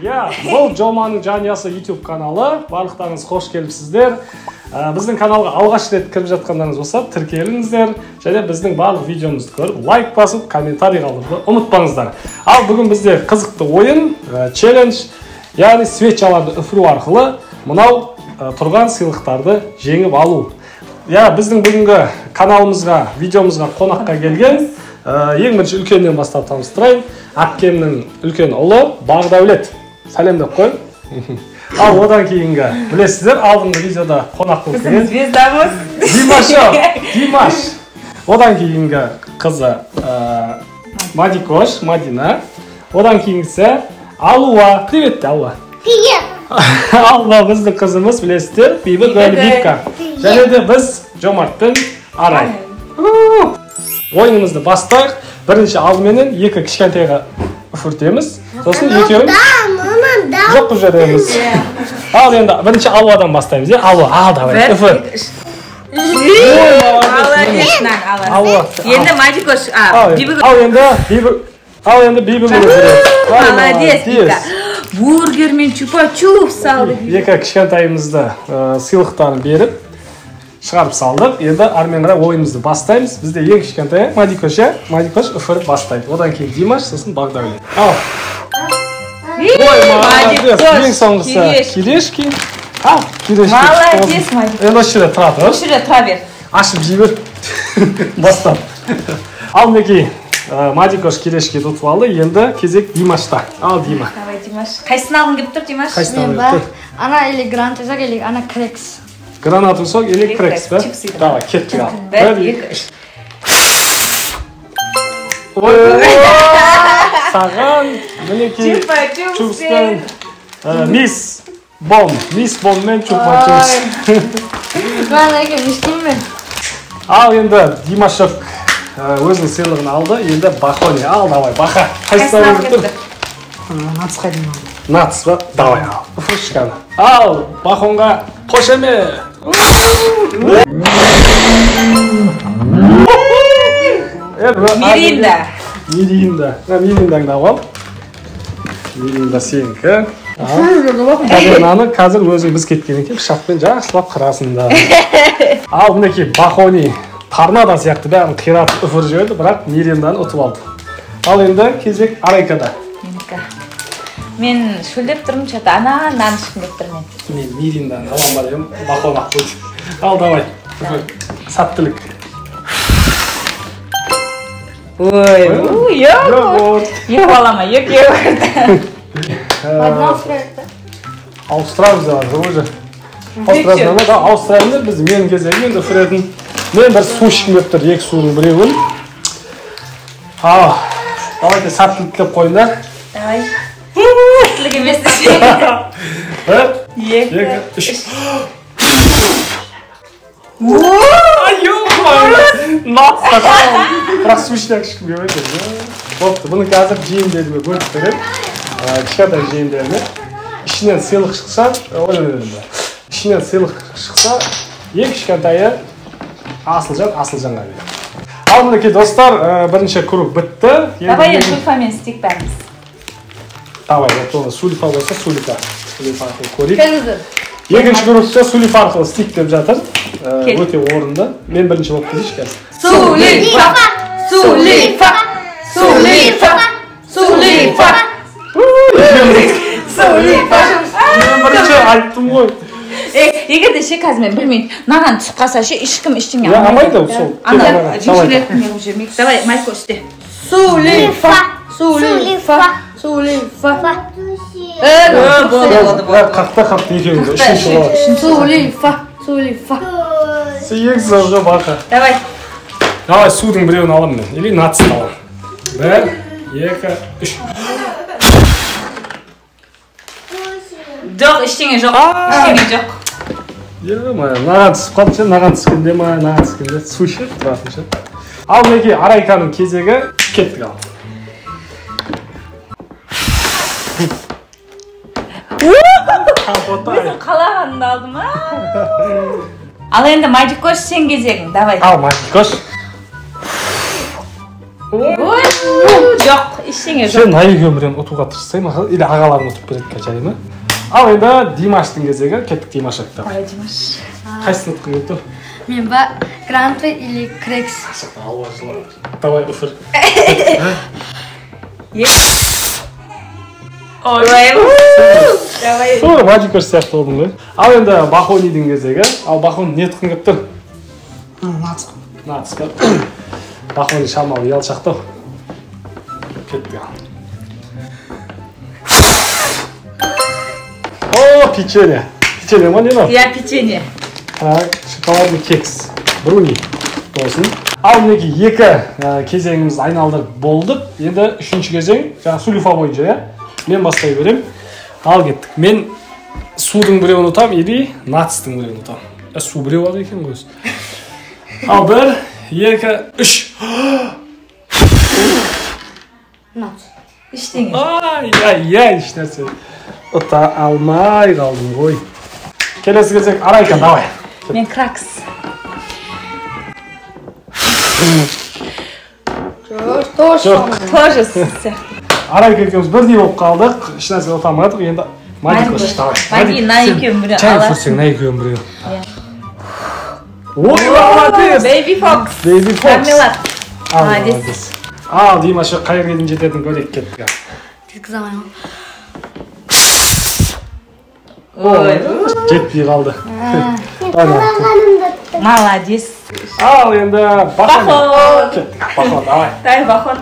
Ya, бұл Жоманың жанұясы YouTube каналы. Барлықтарыңыз қош келіпсіздер. Біздің каналға алғаш рет кіріп жатқандарыңыз болса, тіркеліңіздер. Және біздің барлық видеомызды көріп, лайк басып, комментарий қалдыруды ұмытпаңыздар. Ал бүгін бізде қызықты ойын, челлендж, яғни свечаларды үфіру арқылы мынау тұрған сыйлықтарды жеңіп алу. Я, біздің бүгінгі каналымызға, видеомызға қонаққа келген ең бірінші үлкеннен бастап таныстырайын. Әпкемнің үлкен ұлы Бақдәулет. Сәлемдеп қой. Ал одан кейінгі білесіздер, алдыңғы видеода қонақ болып келген. Звездамыз. Димаш. Одан кейінгі қызы Мадикош, Мадина. Одан кейінгісі Алуа. Привет, Алуа. Привет. Алуа біздің қызымыз, білесіздер, Бейбіт Бәлібекка. Және де біз Жомартпен Арай. Ойынымызды бастайық. Бірінші алдыменен екі кішкентайға үфіртеміз. Сосын екеуін жоқ бұл жердеміз. Ал енді бірінші Алуадан бастаймыз. Алуа, ал давай, үфір. Енді Мадикош, ал енді Бейбіт молодец. Бургер мен чупа-чуп салды. Екі кішкентайымызды сыйлықтарын беріп шығарып салдық. Енді армен қарай ойынымызды бастаймыз. Бізде ең кішкентай Мадикош үфіріп бастайды. Одан кейін Димаш, сосын Бақдәулет. Ал. Молодец. Ең соңғысы Келешки. Ал, Келешки. Молодец, Мадикош. Енді осы жерде тұра тұр. Осы жерде тұра бер. Ашып жей бер. Бастап. Ал мінекей Мадикош Келешки ұтып алды. Енді кезек Димашта. Ал, Дима. Давай, Димаш. Қайсысын алғың келіп тұр, Димаш? Қайсысын алғың келіп тұр? Ана или грант исак, или ана крекс. Гранатың соң, или крекс, бә? Давай, кеттік ал. Бір, екі, үш. Саған, мінекей, чупспен, мисс боммен чупа-чупс. Ben de gelmiştim mi? Ал енді Димашев өзінің сыйлығын алды, енді Бахони. Ал, давай, Баха. Қайсысын алғың келіп тұр? Nat's қайдым. Натс ба? Давай, ал. Үфіршканы. Ал, Бахонға қош еме. Миринда. Мириндаңды ал. Миринда сенікі. Қазір өзің біз кеткенен кейін шақпен жақсылап қырасында. Ал, мінекей Бахони торнадо сияқты бәрін қиратып үфір жіберді, бірақ Миринданы ұтып алды. Ал енді кезек Арайкада. Мен шөлдеп тұрмын, что-то нан ішкім деп тұрмын. Мен Миринданы алам бар едім, Бахон ақ қойды. Ал, давай, сәттілік. Ой, yok. Yok алама, yok. Ауыстырамыз уже. Ауыстырамыз біз менің кезегі енді үфіретін. Мен бір су ішкім деп тұр, екі суының біреуін. Давайте сәттілік деп қойыңдар. Давай. Сәттілік емес десе. Екі, үш. Бірақ су ішіне кішкім бемейді. Бопты, бұны қазір жейіндеріме бөліп берем. Кішкентай жейіндеріме. Ішінен сыйлық шықса, ішінен сыйлық шықса, ең кішкентайы Асылжанға берем. Ал мінекей достар, бірінші круг бітті. Давай енді сульфамен істейік бәріміз. Давай, сульфа болса сульфа. Сульфа арқылы көрейік. Кәзір. Екінші кругта сульфа арқылы істейік деп жатыр. Өте орынды. Мен бірінші болып кетейші қазір. Мен бірінші айттым ғой. Егер де ше қазір мен білмейді, наған түсіп қалса ше, ешкім ештеңе алмайды. Амайды сол. Анда жіншілердің неғып жүрмейді. Давай, Майко істе. Сулифа. Қақты екеуіңді. Үшінші болады. Сулифа. Сегіз уже Баха. Давай. Давай, судың біреуін алам мен. Или натсын алам. Бір, екі, үш. Жоқ, ештеңе жоқ. Наған түсіп қалды ше, наған түскенде су ішіп тұратын ше. Ал мінекей Арайканың кезегі кеттік ал. Өзің қалағаныңды алдым, Ал енді Мадикош сен кезегің, давай. Ал Мадикош. Жоқ, Ештеңе жоқ. Сен айгөмірен ұтуға тырыссайын, или ағаларың ұтып береді жарай ма? Ал енді Димаштың кезегі, кеттік Димаш айтты. Давай, Димаш. Қайсысын ұтқың келді? Мен Гран При или Крекс? Давай, ұфыр. Ой, давай. Тура Мадикош сияқты болдың ғой. Ал енді Бахонидің кезегі. Ал Бахон не ұтқың келіп тұр? Нац. Нац па? Бахони шамалы ұялшақты. Кеттік. О, печенье. Печенье ма не мынау? Я печенье. Шоколадный кекс. Бруни болсын. Ал мінекей екі кезеңімізді айналдырып болдық. Енді үшінші кезең, жаңа сулифа бойынша, иә? Мен бастай берем. Ал кеттік. Мен судың біреуін ұтам, или нацтың біреуін ұтам. Су біреу алды екен ғой. Ал бір, екі, үш. Нац. Ештеңе. Ай, еш нәрсе. Ұта алмай қалдым ғой. Келесі кезек Арайка, давай. Мен Кракс. Тоже. Тоже сияқты. Арайка екеуміз бірдей болып қалдық. Еш нәрсе ұта алмадық. Енді Мадикош, давай. Мади, на екеуін біреу Чай аласың. көрсең, на екеуін біреу. Ой, молодец! Бэйби Фокс. Бэйби Фокс. Мармелад. Ал, Молодец. Ал, Димаш, қайыр келін жететін көрек кеттік. Жеткізе алмаймын. Ой, Жетпей қалды. молодец. Ал, енді Бахон. Бахон. Кеттік, Бахон, давай. Давай, Бахон.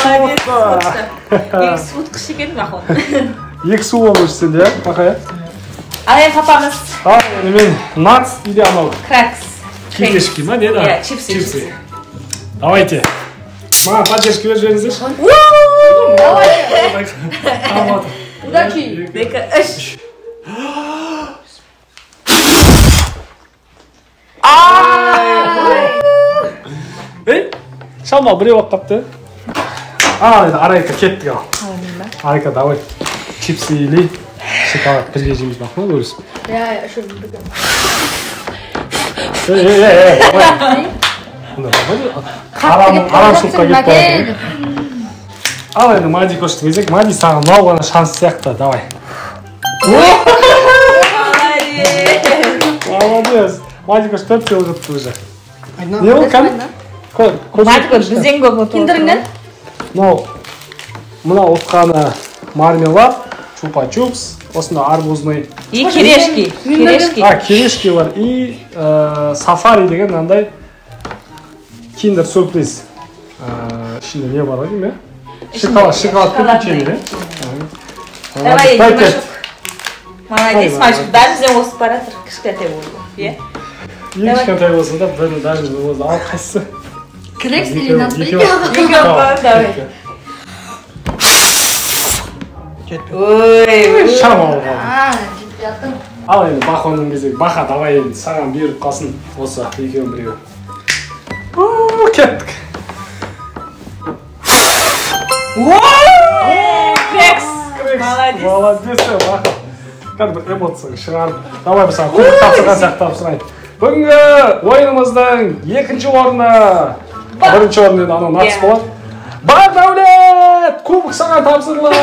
Молодец. Екі суытқыш екен Бахон. Екі су болып өшсен де, бақай. Ал енді папамыз Ал, енді мен нац или анау Кракс. кирешки ма, не да? Иә, чипсы. Давайте. Маған поддержка беріп жіберіңіздерші. Удачи. Екі, үш. Ей, шамал біреу алып қапты. Ал, енді Арайка кеттік ал. Арайка, давай. Чипсы или шоколад бірге жейміз бақ ма, көресің? Я еще буду. давай. Арамшылыққа кетіп қалды. Ал енді Мадикоштың кезек. Мади саған мынау ғана шанс сияқты, давай. Молодец. Мадикош 4 жыл жұтты уже. Не ол кәм? Мадикош бізден көп ұтып. Киндеріңнен? Мынау ұтқаны мармелад, чупа-чупс, осында арбузный. И керешки. Керешки. Керешки бар. И сафари деген мынандай киндер сюрприз. Ішінде не бар деймін, иә? Шоколад печенье. Давай, Димашук. Молодец, мальчик. Даже бізден осып баратыр. Кішкентай болды. Иә? Ең кішкентай болсын да, бірін даже өзі ал қайсысы? Крекс или Нац? Екеуі бар, давай. Ой, Шамал қалды. Жетіп жаттым. Ал енді Бахонның кезегі. Баха, давай енді саған беріп қалсын осы екеуін біреу. Кеттік. Крекс. Молодец. Молодец, Баха. Кәдімгі эмоцияң шығарып. Давай біз саған кубок тапсырған сияқты тапсырайын. Бүгінгі ойынымыздың екінші орны. Бірінші орын енді анау нац болады. Бақдәулет! Кубок саған тапсырылады.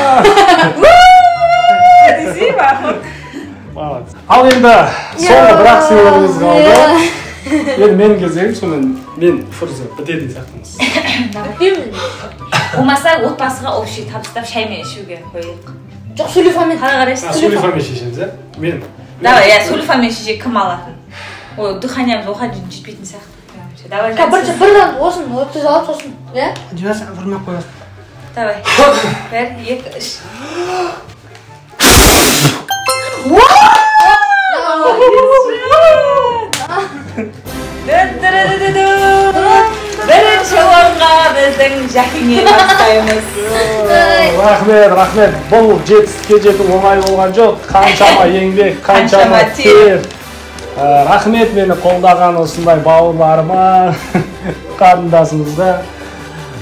Десей, Бахон. Молодец. Ал енді соңғы бір-ақ сыйлығымыз қалды. Енді менің кезегім, сонымен мен фурзы бітетін сияқтымыз. Болмаса отбасыға общий табыстап шаймен ішуге қойылық. Жоқ, сулифамен. Қалай қарайсыз? Сулифамен шешеміз, ә? Мен. Давай, я сулифамен шеше кім алатын? Ой, дыханиямыз оған жетпейтін сияқты. Давай, Бірден осын, отыз алып сосын. Иә? Димаш вырмақ қоясың. давай. Бір, екі, үш. Бірінші орынға біздің Жакимен бастаймыз. Рахмет. Бұл жетістікке жету оңай болған жоқ. Қаншама еңбек, қаншама тер. Рахмет мені қолдаған осындай бауырларыма, қарындасымызға.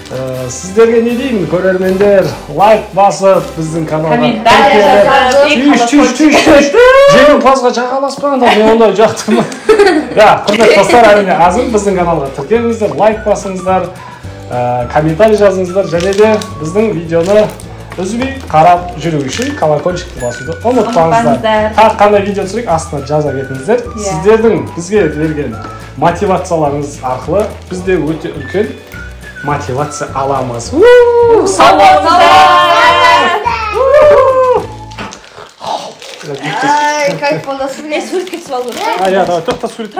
Сіздерге не деймін, көрермендер, лайк басып, біздің каналға Комментарий жазып, түйіш. Жеңімпазға жағаласпаңдар, мен ондай жақтырмын. Құрметті достар, әрине азын біздің каналға тіркеліңіздер, лайк басыңыздар, комментарий жазыңыздар, және де біздің видеоны үзбей қарап жүру үшін колокольчикті басуды ұмытпаңыздар. Тағы қандай видео түсірейік, астына жаза кетіңіздер. Сіздердің бізге берген мотивацияларыңыз арқылы бізде өте үлкен мотивация аламыз. Сау болыңыздар. Кайф боласың. Суретке түсіп алып. Тоқта сурет.